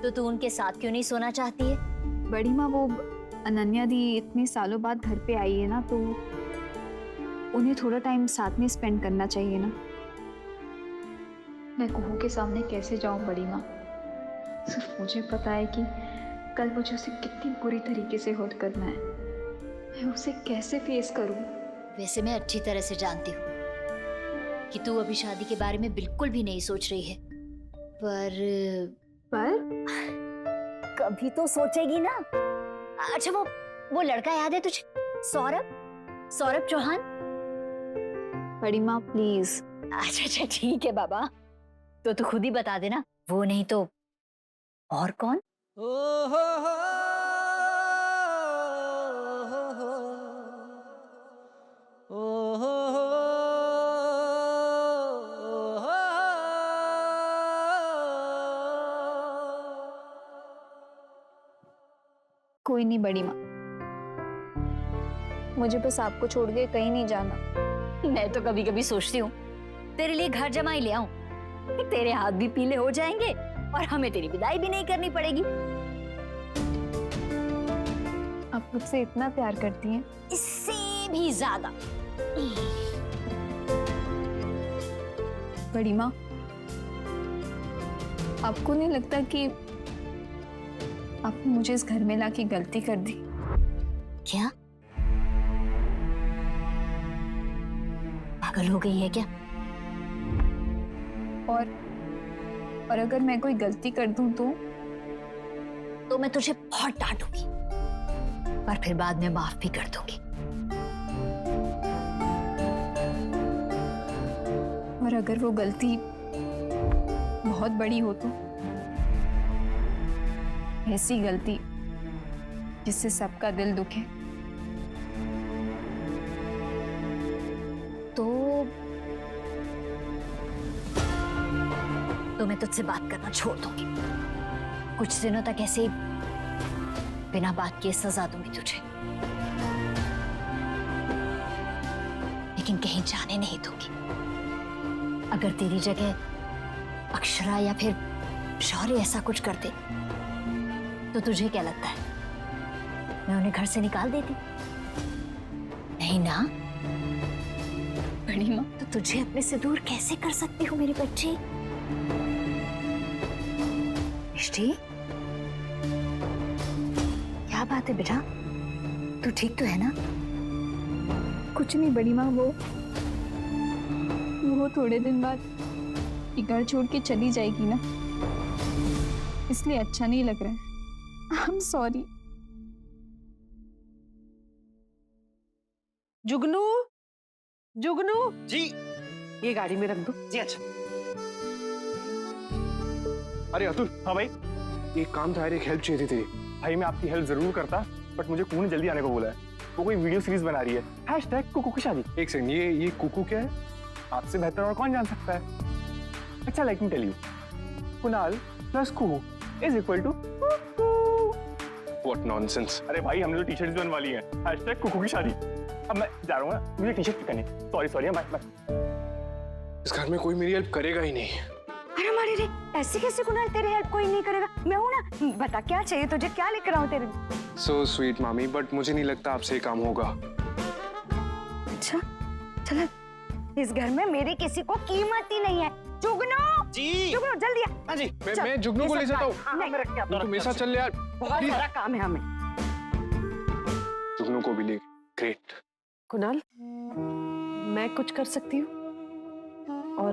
तो तू उनके साथ क्यों नहीं सोना चाहती है? बड़ी माँ, वो अनन्या दी इतने सालों बाद घर पे आई है ना, तो उन्हें थोड़ा टाइम साथ में स्पेंड करना चाहिए ना। मैं कुहू के सामने कैसे जाऊं बड़ी माँ? सिर्फ मुझे पता है कि कल मुझे उसे कितनी बुरी तरीके से हर्ट करना है। मैं उसे कैसे फेस करूं? वैसे मैं अच्छी तरह से जानती हूँ कि तू अभी शादी के बारे में बिल्कुल भी नहीं सोच रही है, पर कभी तो सोचेगी ना। अच्छा, वो लड़का याद है तुझे? सौरभ चौहान। बड़ी माँ प्लीज। अच्छा ठीक है बाबा, तो तू खुद ही बता देना, वो नहीं तो और कौन? कोई नहीं बड़ी माँ, मुझे बस आपको छोड़ के कहीं नहीं जाना। मैं तो कभी कभी सोचती हूँ तेरे लिए घर जमाई ले आऊं, तेरे हाथ भी पीले हो जाएंगे और हमें तेरी विदाई भी नहीं करनी पड़ेगी। आप मुझसे इतना प्यार करती हैं? इससे भी ज्यादा। बड़ी माँ, आपको नहीं लगता कि आपने मुझे इस घर में लाके गलती कर दी? क्या पागल हो गई है क्या? और अगर मैं कोई गलती कर दूं तो मैं तुझे बहुत डांटूंगी, पर फिर बाद में माफ भी कर दूंगी। और अगर वो गलती बहुत बड़ी हो तो? ऐसी गलती जिससे सबका दिल दुखे? तो मैं तुझसे बात करना छोड़ दूंगी। कुछ दिनों तक ऐसे ही बिना बात किए सजा दूंगी तुझे, लेकिन कहीं जाने नहीं दूंगी। अगर तेरी जगह अक्षरा या फिर शौर्य ऐसा कुछ करते तो तुझे क्या लगता है मैं उन्हें घर से निकाल देती? नहीं ना? बड़ी माँ, तो तुझे अपने से दूर कैसे कर सकती हूँ मेरी बच्ची? मिष्टी, क्या बात है बेटा, तू ठीक तो है ना? कुछ नहीं बड़ी माँ, वो थोड़े दिन बाद ये घर छोड़ के चली जाएगी ना, इसलिए अच्छा नहीं लग रहा है। I am sorry. जुगनू जी। ये गाड़ी में रख दो। जी अच्छा। अरे अतुल। हाँ भाई। एक काम था यार, एक हेल्प चाहिए थी तेरी। भाई मैं आपकी हेल्प जरूर करता, बट मुझे कुकू ने जल्दी आने को बोला है। वो कोई वीडियो सीरीज बना रही है #कुकू की शादी। एक सेकंड, ये कुकू क्या है? आपसे बेहतर और कौन जान सकता है? अच्छा, let me tell you, Kunal plus Kuhu is equal to what nonsense. अरे भाई, हमने तो टी शर्ट बनवा ली है #कुकू की शादी। अब मैं जा रहा हूँ ना, मुझे टी शर्ट भी करनी। Sorry bye. इस घर में कोई मेरी हेल्प करेगा ही नहीं। अरे मारे रे, ऐसे कैसे कुणाल, तेरी हेल्प कोई नहीं करेगा? मैं हूं ना, बता क्या चाहिए तुझे, क्या लेकर आऊं तेरे लिए? सो स्वीट मामी, बट मुझे नहीं लगता आपसे ये काम होगा। अच्छा चलो, इस घर में मेरी किसी को कीमत ही नहीं है। जुगनू जुगनू जल्दी आ। हाँ जी, मैं जुगनू को ले जाता हूँ। नहीं, तुम मेरे साथ चल यार, बहुत सारा काम है हमें। जुगनू को भी ले। ग्रेट। कुणाल, मैं कुछ कर सकती हूँ, और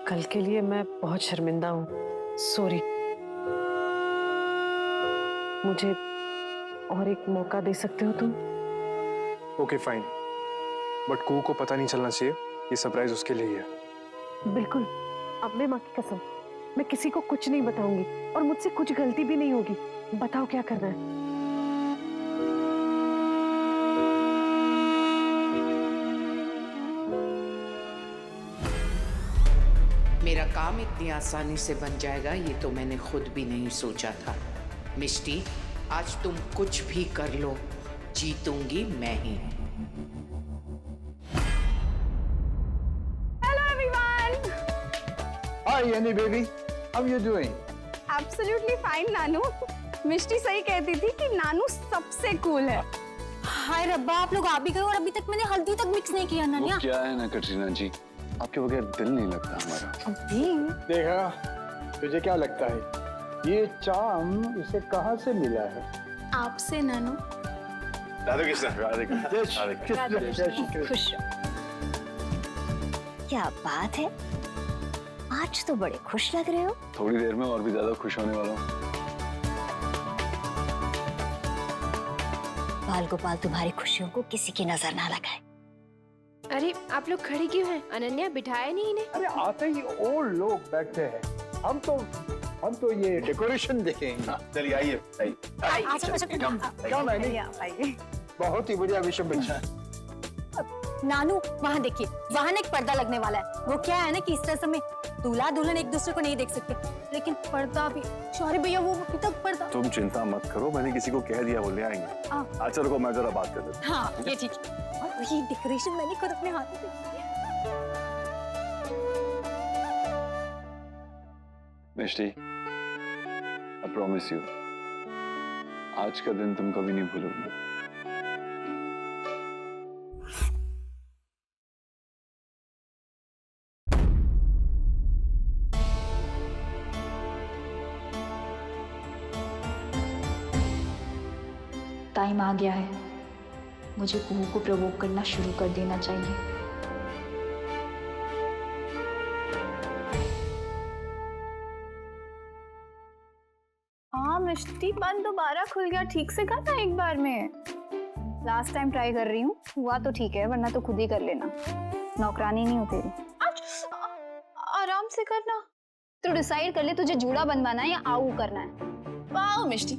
कल के लिए मैं बहुत शर्मिंदा हूँ। सॉरी, मुझे और एक मौका दे सकते हो तुम? ओके फाइन, बट कू को पता नहीं चलना चाहिए, ये सरप्राइज उसके लिए ही है। बिल्कुल, अब मैं माँ की कसम, मैं किसी को कुछ नहीं बताऊंगी, और मुझसे कुछ गलती भी नहीं होगी। बताओ क्या करना है? मेरा काम इतनी आसानी से बन जाएगा ये तो मैंने खुद भी नहीं सोचा था। मिष्टी, आज तुम कुछ भी कर लो, जीतूंगी मैं ही। Hello everyone. Hi Annie baby, How you doing? Absolutely fine Nanu. Mishti सही कहती थी कि नानू सबसे कूल है। हाय रब्बा, आप लोग आ भी गए और अभी तक मैंने हल्दी तक मिक्स नहीं किया नानिया। वो क्या है ना कटरीना जी, आपके बगैर दिल नहीं लगता हमारा। देखा, तुझे क्या लगता है ये चाम इसे कहाँ से मिला है? आपसे नानू। राधे कृष्ण, राधे कृष्ण। खुश रहो। क्या बात है, आज तो बड़े खुश लग रहे हो। थोड़ी देर में और भी ज्यादा खुश होने वाला हूँ। बाल गोपाल तुम्हारी खुशियों को किसी की नजर ना लगाए। अरे आप लोग खड़े क्यों हैं? अनन्या बिठाया नहीं इन्हें? अरे आते ही और लोग बैठे हैं। हम तो ये डेकोरेशन देखेंगे। चलिए आइए, आइए। क्या मैंने बहुत ही बढ़िया विषय बच्चा है। नानू वहाँ देखिए, वहाँ एक पर्दा लगने वाला है। वो क्या है ना कि इस तरह में दूल्हा दुल्हन एक दूसरे को नहीं देख सकते, लेकिन पर्दा भी। सॉरी भैया, वो अभी तक पर्दा। तुम चिंता मत करो, मैंने किसी को कह दिया, वो ले आएंगे। अच्छा रुको, मैं जरा बात कर देता हूँ। हाँ ये ठीक है। और ये डेकोरेशन मैंने खुद अपने हाथों से की है। मिष्टी, I promise you, आज का दिन तुम कभी नहीं भूलोगे। टाइम आ गया है, मुझे कुहू को प्रवोक करना शुरू कर देना चाहिए। हाँ मिष्टी, बंद दोबारा खुल गया। ठीक से करना एक बार में। लास्ट टाइम ट्राई कर रही हूँ, हुआ तो ठीक है, वरना तो खुद ही कर लेना। नौकरानी नहीं हो तेरी। आराम से करना। तो डिसाइड कर ले, तुझे जूड़ा बनवाना है या आऊ करना है। वाह मिष्टी,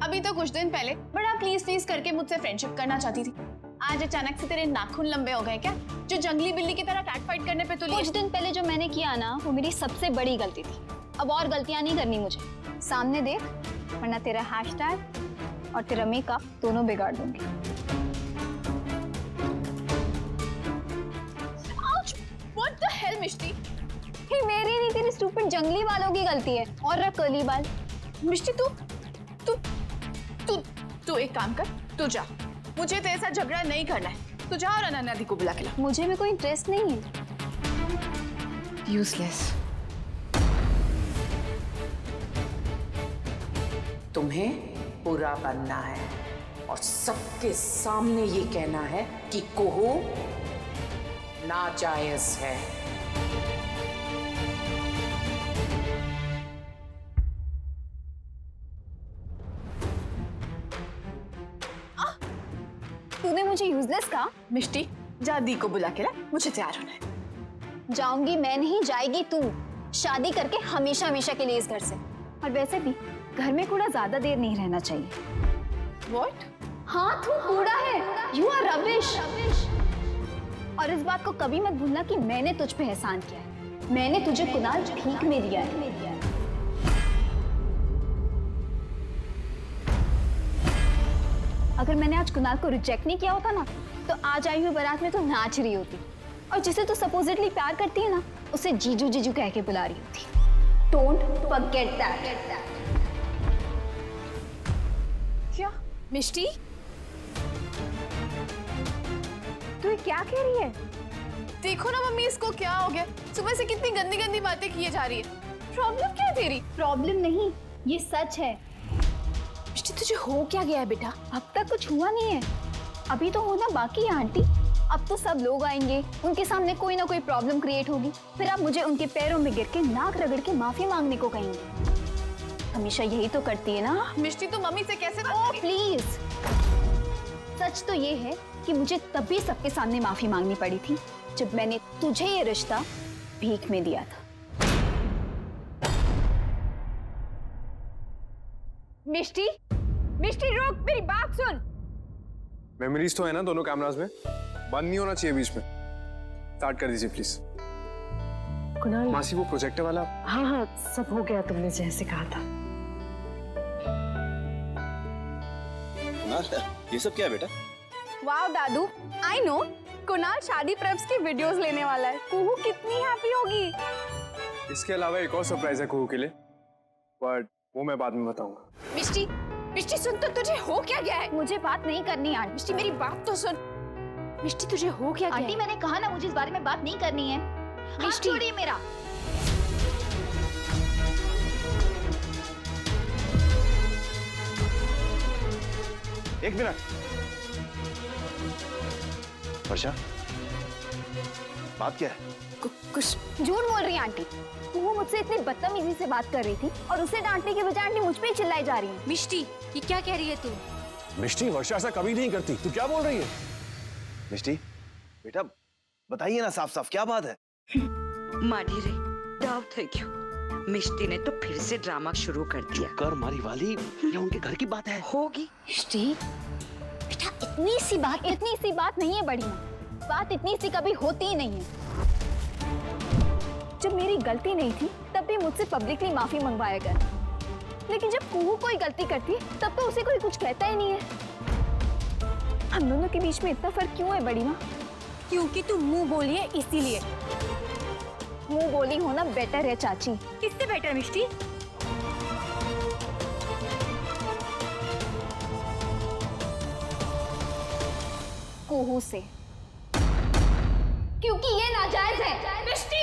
अभी तो कुछ दिन पहले बड़ा प्लीज प्लीज करके मुझसे फ्रेंडशिप करना चाहती थी। आज अचानक से तेरे नाखून लंबे हो गए क्या? जो जंगली बिल्ली की तरह कैट फाइट करने पे तुली। कुछ दिन पहले जो मैंने किया ना, वो मेरी सबसे बड़ी गलती थी। अब और गलतियां नहीं करनी मुझे। सामने देख, वरना तेरा हैशटैग और तेरा मेकअप दोनों बिगाड़ दूंगी। What the hell मिष्टी? ये मेरी नहीं, तेरी स्टूपिड जंगली बालों की गलती है। और रख कर्ली बाल। मिष्टी तू तू तू तू एक काम कर, तू जा। मुझे तेरे साथ झगड़ा नहीं करना है। तू जा और अनन्या दी को बुला के ला। मुझे भी कोई इंटरेस्ट नहीं है। यूजलेस। तुम्हें बुरा बनना है और सबके सामने ये कहना है कि कुहू नाजायज है। तूने मुझे यूजलेस कहा? मिष्टी जा, दी को बुला के ला, मुझे तैयार होना है। जाऊंगी मैं नहीं, जाएगी तू। शादी करके हमेशा हमेशा के लिए इस घर से। और वैसे भी घर में कूड़ा ज्यादा देर नहीं रहना चाहिए। What? हाँ, तू कूड़ा है। You are rubbish. और इस बात को कभी मत भूलना कि मैंने तुझ पे एहसान किया है। मैंने तुझे कुणाल भीख में दिया है। अगर मैंने आज कुणाल को रिजेक्ट नहीं किया होता ना, तो आज आई हुई बारात में तो नाच रही होती। और जिसे तू सपोजिटली प्यार करती है ना, उसे जीजू जीजू कह के बुला रही होती। Don't forget that. क्या मिष्टी? तू ये क्या कह रही है? देखो ना मम्मी, इसको क्या हो गया? सुबह से कितनी गंदी गंदी बातें किए जा रही है। प्रॉब्लम क्या है तेरी? प्रॉब्लम नहीं, ये सच है। मिष्टी तुझे हो क्या गया है बेटा? अब तक कुछ हुआ नहीं है, अभी तो होना बाकी है आंटी। अब तो सब लोग आएंगे, उनके सामने कोई ना कोई प्रॉब्लम क्रिएट होगी, फिर आप मुझे उनके पैरों में गिर के नाक रगड़ के माफी मांगने को कहेंगे। हमेशा यही तो करती है ना। मिष्टी तू मम्मी से कैसे बात ओह करी? प्लीज। सच तो ये है कि मुझे तभी सबके सामने माफी मांगनी पड़ी थी जब मैंने तुझे ये रिश्ता भीख में दिया था। मिष्टी, मिष्टी रुक, मेरी बात सुन। मेमोरीज तो है ना दोनों कैमरास में, बंद नहीं होना चाहिए बीच में। स्टार्ट कर दीजिए प्लीज। कुणाल, मासी वो प्रोजेक्टर वाला। हाँ हाँ, सब हो गया तुमने जैसे कहा था। ये सब क्या है बेटा? Wow Dadu, I know Kunal शादी प्रेप्स की वीडियोस लेने वाला है। कुहू कितनी हैप्पी होगी। इसके अलावा एक और सरप्राइज है कुहू के लिए। बट वो मैं बाद में बताऊंगा। मिष्टी, मिष्टी सुन तो, तुझे हो क्या गया है? मुझे बात नहीं करनी आंटी। मिष्टी मेरी बात तो सुन। मिष्टी तुझे हो क्या गया आंटी है? मैंने कहा ना मुझे इस बारे में बात नहीं करनी है। हाथ मिष्टी। छोड़िए मेरा। एक मिनट। वर्षा, बात क्या है? कुछ झूठ बोल रही है आंटी। वो मुझसे इतनी बदतमीजी से बात कर रही थी और उसे डांटने के बजाय आंटी मुझ पे ही चिल्लाई जा रही है। मिष्टी, ये क्या कह रही है तू? मिष्टी, वर्षा ऐसा कभी नहीं करती। तू क्या बोल रही है? मिष्टी, बेटा बताइए ना साफ साफ क्या बात है? मारी रे डाव થઈ ગયો। मिष्टी ने तो फिर से ड्रामा शुरू कर दिया। कर मारी वाली, ये उनके घर की बात है। होगी। मिष्टी, बेटा इतनी सी बात नहीं है बड़ी माँ। बात इतनी सी कभी होती ही नहीं है। जब मेरी गलती नहीं थी तब भी मुझसे पब्लिकली माफी मंगवाया गया, लेकिन जब कुहू कोई गलती करती है तब तो उसे कोई कुछ कहता ही नहीं है। हम दोनों के बीच में इतना फर्क क्यों है बड़ी माँ? क्योंकि तू मुंह बोली है इसीलिए। मुंह बोली होना बेटर है चाची। किससे बेटर मिष्टी? कुहू से, क्योंकि ये नाजायज है। मिष्टी!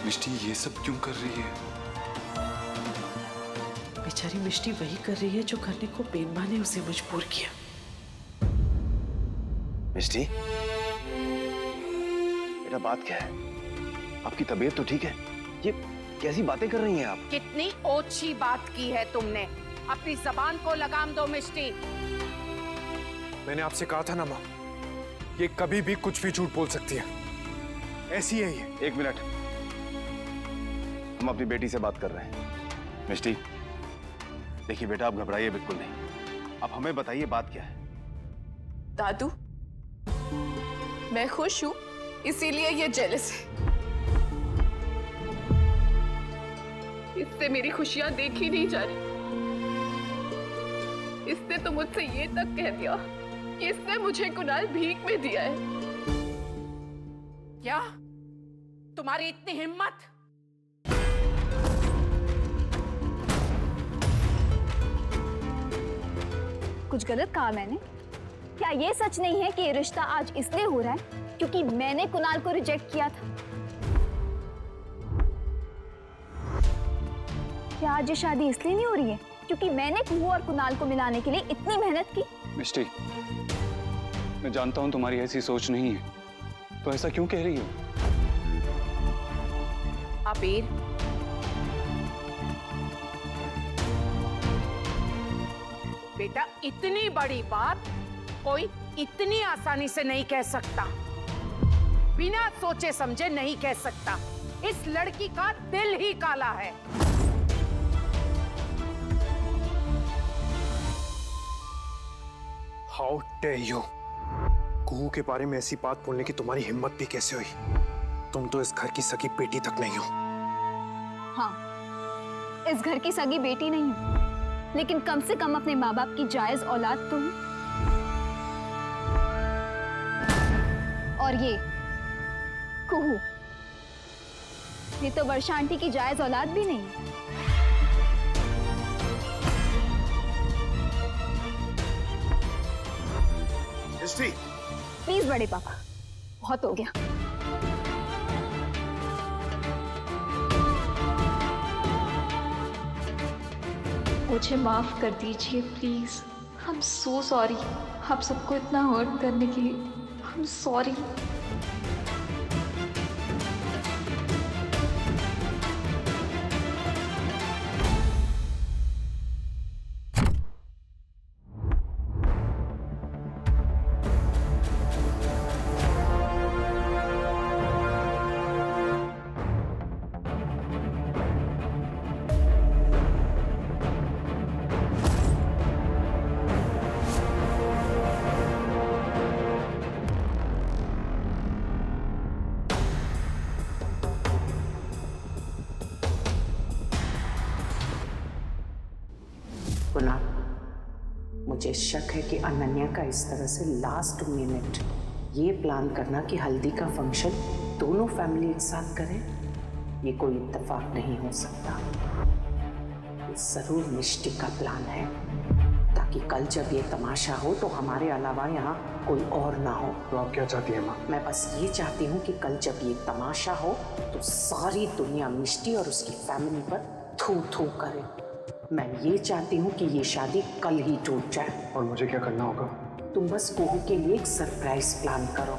मिष्टी ये सब क्यों कर रही है? बेचारी मिष्टी वही कर रही है जो करने को बेनबा ने उसे मजबूर किया। मिष्टी, बेटा बात क्या है? आपकी तबीयत तो ठीक है? ये कैसी बातें कर रही हैं आप? कितनी ओछी बात की है तुमने। अपनी जबान को लगाम दो मिष्टी। मैंने आपसे कहा था ना माँ, ये कभी भी कुछ भी झूठ बोल सकती है। ऐसी है ये। एक मिनट, हम अपनी बेटी से बात कर रहे हैं। मिष्टी, देखिए बेटा, आप घबराइए बिल्कुल नहीं। आप हमें बताइए बात क्या है? दादू, मैं खुश हूँ इसीलिए ये जेलस है। इससे मेरी खुशियां देखी नहीं जा रही। इसने तो मुझसे ये तक कह दिया कि इसने मुझे कुणाल भीख में दिया है। क्या तुम्हारी इतनी हिम्मत? कुछ गलत कहा मैंने? क्या ये सच नहीं है कि ये रिश्ता आज इसलिए हो रहा है क्योंकि मैंने कुणाल को रिजेक्ट किया था? क्या आज ये शादी इसलिए नहीं हो रही है क्योंकि मैंने कुहू और कुणाल को मिलाने के लिए इतनी मेहनत की? मिष्टी, मैं जानता हूं तुम्हारी ऐसी सोच नहीं है, तो ऐसा क्यों कह रही हो? अबीर, बेटा इतनी बड़ी बात कोई इतनी आसानी से नहीं कह सकता। बिना सोचे समझे नहीं कह सकता। इस लड़की का दिल ही काला है। How dare you! कुहू के बारे में ऐसी बात बोलने की तुम्हारी हिम्मत भी कैसे हुई? तुम तो इस घर की सगी बेटी तक नहीं हो। हाँ, इस घर की सगी बेटी नहीं हूँ, लेकिन कम से कम अपने माँ बाप की जायज औलाद तो हूँ। और ये कुहू, ये तो वर्षा आंटी की जायज औलाद भी नहीं है। मिष्टी, प्लीज बड़े पापा, बहुत हो गया। मुझे माफ कर दीजिए please. I am so sorry. आप सबको इतना हर्ट करने के लिए आई एम सॉरी। कुणाल, मुझे शक है कि अनन्या का इस तरह से लास्ट मिनट ये प्लान करना कि हल्दी का फंक्शन दोनों फैमिली एक साथ करें, ये कोई इत्तेफाक नहीं हो सकता। ये जरूर मिष्टी का प्लान है, ताकि कल जब ये तमाशा हो तो हमारे अलावा यहाँ कोई और ना हो। तो आप क्या चाहती हैं माँ? मैं बस ये चाहती हूँ कि कल जब ये तमाशा हो तो सारी दुनिया मिष्टी और उसकी फैमिली पर थू थू करे। मैं ये चाहती हूँ कि ये शादी कल ही टूट जाए। और मुझे क्या करना होगा? तुम बस कुहू के लिए एक सरप्राइज प्लान करो।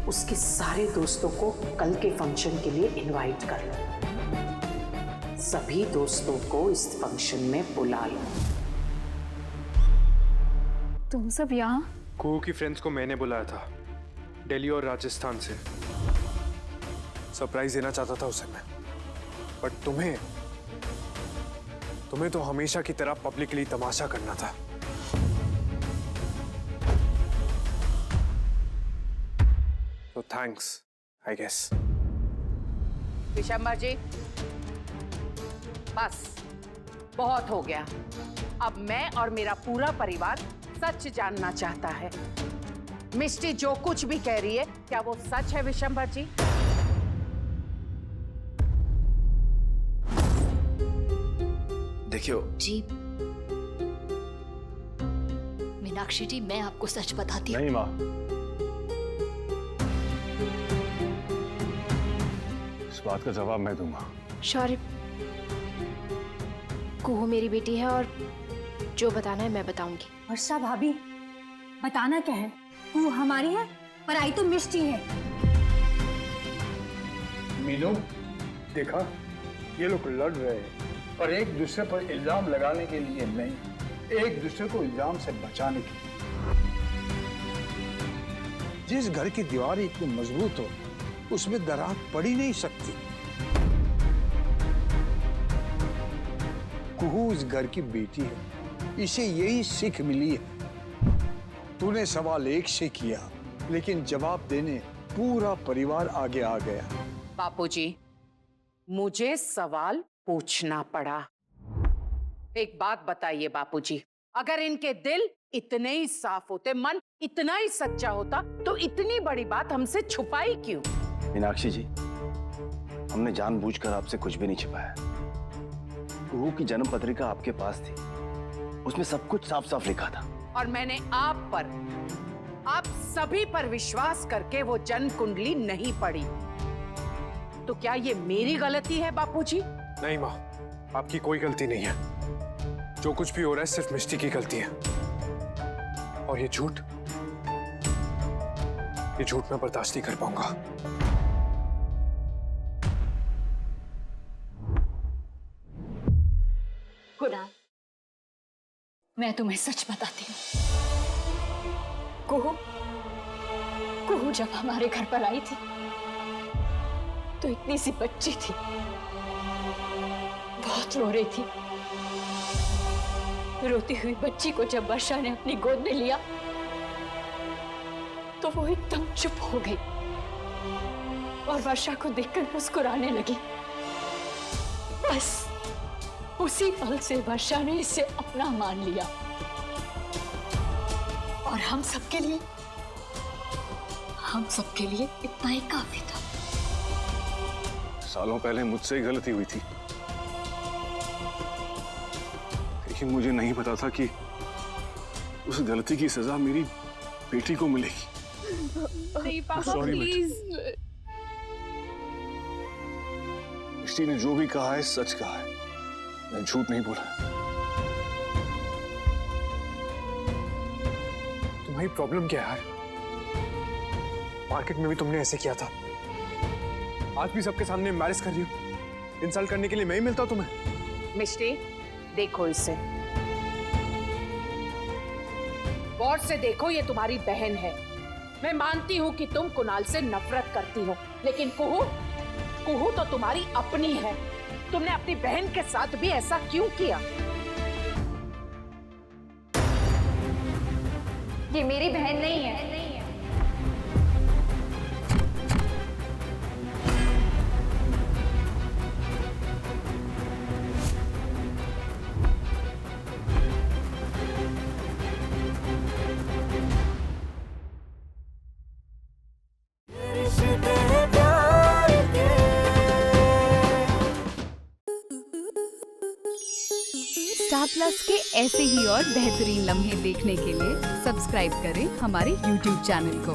उसके सारे दोस्तों को कल के फंक्शन के लिए इनवाइट कर लो। सभी दोस्तों को इस फंक्शन में बुला लो। तुम सब यहाँ? कुहू की फ्रेंड्स को मैंने बुलाया था, दिल्ली और राजस्थान से। सरप्राइज देना चाहता था उसे मैं, बट तुम्हें तो हमेशा की तरह पब्लिकली तमाशा करना था। तो थैंक्स आई गेस। विशंबर जी, बस बहुत हो गया। अब मैं और मेरा पूरा परिवार सच जानना चाहता है। मिष्टी जो कुछ भी कह रही है, क्या वो सच है विशंबर जी? देखियो जी मीनाक्षी जी, मैं आपको सच बताती हूँ। नहीं माँ, इस बात का जवाब मैं दूंगा। शौर्य, कुहू मेरी बेटी है और जो बताना है मैं बताऊंगी। वर्षा भाभी, बताना क्या है? वो हमारी है, पर आई तो मिष्टी है। मीनू, देखा, ये लोग लड़ रहे हैं, और एक दूसरे पर इल्जाम लगाने के लिए नहीं, एक दूसरे को इल्जाम से बचाने के लिए। जिस घर की दीवार इतनी मजबूत हो, उसमें दरार पड़ ही नहीं सकती। कुहू इस घर की बेटी है, इसे यही सीख मिली है। तूने सवाल एक से किया, लेकिन जवाब देने पूरा परिवार आगे आ गया। बापूजी, मुझे सवाल पूछना पड़ा। एक बात बताइए बापूजी, अगर इनके दिल इतने ही साफ होते, मन इतना ही सच्चा होता, तो इतनी बड़ी बात हमसे छुपाई क्यों? मीनाक्षी जी, हमने जानबूझकर आपसे कुछ भी नहीं छिपाया। कुहू की जन्म पत्रिका आपके पास थी, उसमें सब कुछ साफ साफ लिखा था। और मैंने आप पर, आप सभी पर विश्वास करके वो जन्म कुंडली नहीं पढ़ी। तो क्या ये मेरी गलती है बापूजी? नहीं माँ, आपकी कोई गलती नहीं है। जो कुछ भी हो रहा है सिर्फ मिष्टी की गलती है। और ये झूठ मैं बर्दाश्त नहीं कर पाऊंगा। कुणाल, मैं तुम्हें सच बताती हूँ। कुहू जब हमारे घर पर आई थी तो इतनी सी बच्ची थी, बहुत रो रही थी। रोती हुई बच्ची को जब वर्षा ने अपनी गोद में लिया तो वो एकदम चुप हो गई और वर्षा को देखकर मुस्कुराने लगी। बस उसी पल से वर्षा ने इसे अपना मान लिया और हम सबके लिए इतना ही काफी था। सालों पहले मुझसे ही गलती हुई थी, लेकिन मुझे नहीं पता था कि उस गलती की सजा मेरी बेटी को मिलेगी। नहीं पापा, Sorry, प्लीज। मिष्टी ने जो भी कहा है सच कहा है, मैं झूठ नहीं बोला। तुम्हारी प्रॉब्लम क्या है यार? मार्केट में भी तुमने ऐसे किया था, आज भी सबके सामने मैरिज कर रही हो। इंसल्ट करने के लिए मैं ही मिलता हूं तुम्हें। मिष्टी, देखो इसे, गौर से देखो, ये तुम्हारी बहन है। मैं मानती हूँ कि तुम कुणाल से नफरत करती हो, लेकिन कुहू तो तुम्हारी अपनी है। तुमने अपनी बहन के साथ भी ऐसा क्यों किया? ये मेरी बहन नहीं है। प्लस के ऐसे ही और बेहतरीन लम्हे देखने के लिए सब्सक्राइब करें हमारे YouTube चैनल को।